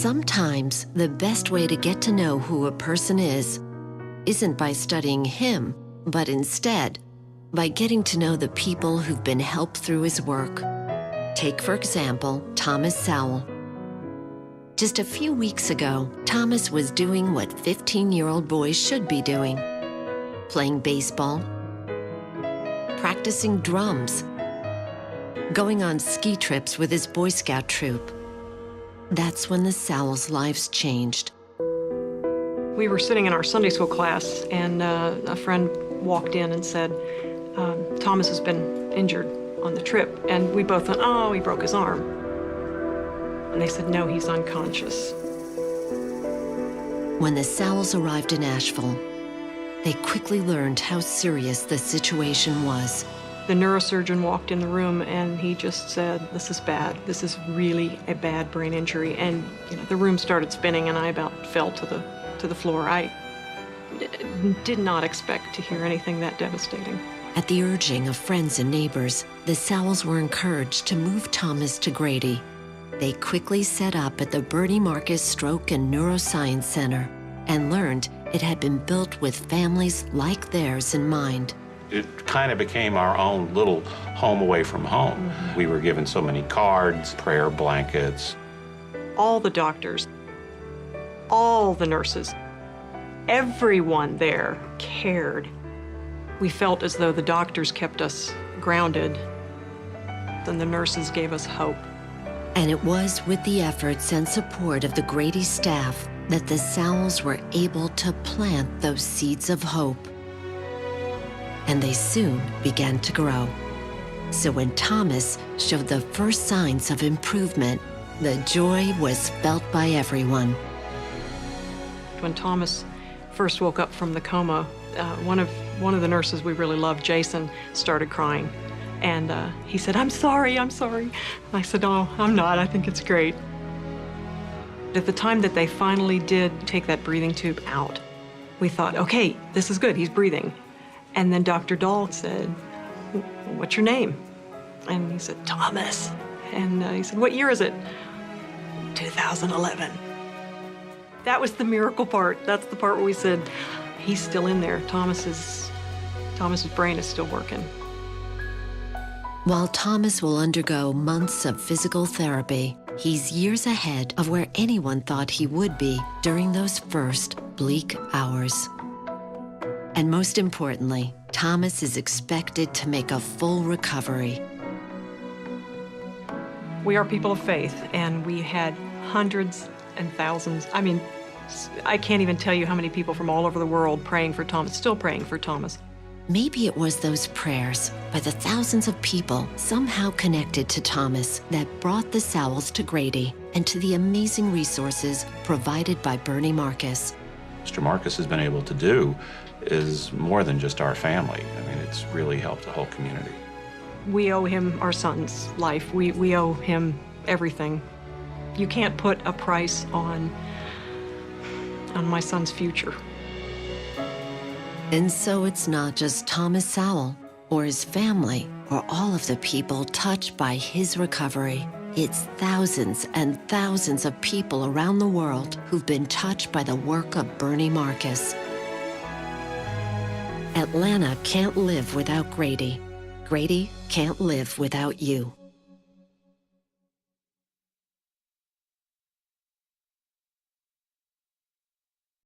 Sometimes the best way to get to know who a person isn't by studying him, but instead by getting to know the people who've been helped through his work. Take, for example, Thomas Sowell. Just a few weeks ago, Thomas was doing what 15-year-old boys should be doing: playing baseball, practicing drums, going on ski trips with his Boy Scout troop. That's when the Sowells' lives changed. We were sitting in our Sunday school class, and a friend walked in and said, Thomas has been injured on the trip. And we both thought, oh, he broke his arm. And they said, no, he's unconscious. When the Sowells arrived in Asheville, they quickly learned how serious the situation was. The neurosurgeon walked in the room and he just said, this is bad. This is really a bad brain injury. And the room started spinning and I about fell to the floor. I did not expect to hear anything that devastating. At the urging of friends and neighbors, the Sowells were encouraged to move Thomas to Grady. They quickly set up at the Bernie Marcus Stroke and Neuroscience Center and learned it had been built with families like theirs in mind. It kind of became our own little home away from home. Mm-hmm. We were given so many cards, prayer blankets. All the doctors, all the nurses, everyone there cared. We felt as though the doctors kept us grounded, and the nurses gave us hope. And it was with the efforts and support of the Grady staff that the Sowells were able to plant those seeds of hope. And they soon began to grow. So when Thomas showed the first signs of improvement, the joy was felt by everyone. When Thomas first woke up from the coma, one of the nurses we really loved, Jason, started crying. And he said, I'm sorry, I'm sorry. And I said, oh, I'm not, I think it's great. At the time that they finally did take that breathing tube out, we thought, okay, this is good, he's breathing. And then Dr. Dahl said, what's your name? And he said, Thomas. And he said, what year is it? 2011. That was the miracle part. That's the part where we said, he's still in there. Thomas's brain is still working. While Thomas will undergo months of physical therapy, he's years ahead of where anyone thought he would be during those first bleak hours. And most importantly, Thomas is expected to make a full recovery. We are people of faith, and we had hundreds and thousands. I mean, I can't even tell you how many people from all over the world praying for Thomas, still praying for Thomas. Maybe it was those prayers by the thousands of people somehow connected to Thomas that brought the Sowells to Grady and to the amazing resources provided by Bernie Marcus. Mr. Marcus has been able to do is more than just our family. I mean, it's really helped the whole community. We owe him our son's life. We owe him everything. You can't put a price on my son's future. And so it's not just Thomas Sowell or his family or all of the people touched by his recovery. It's thousands and thousands of people around the world who've been touched by the work of Bernie Marcus. Atlanta can't live without Grady. Grady can't live without you.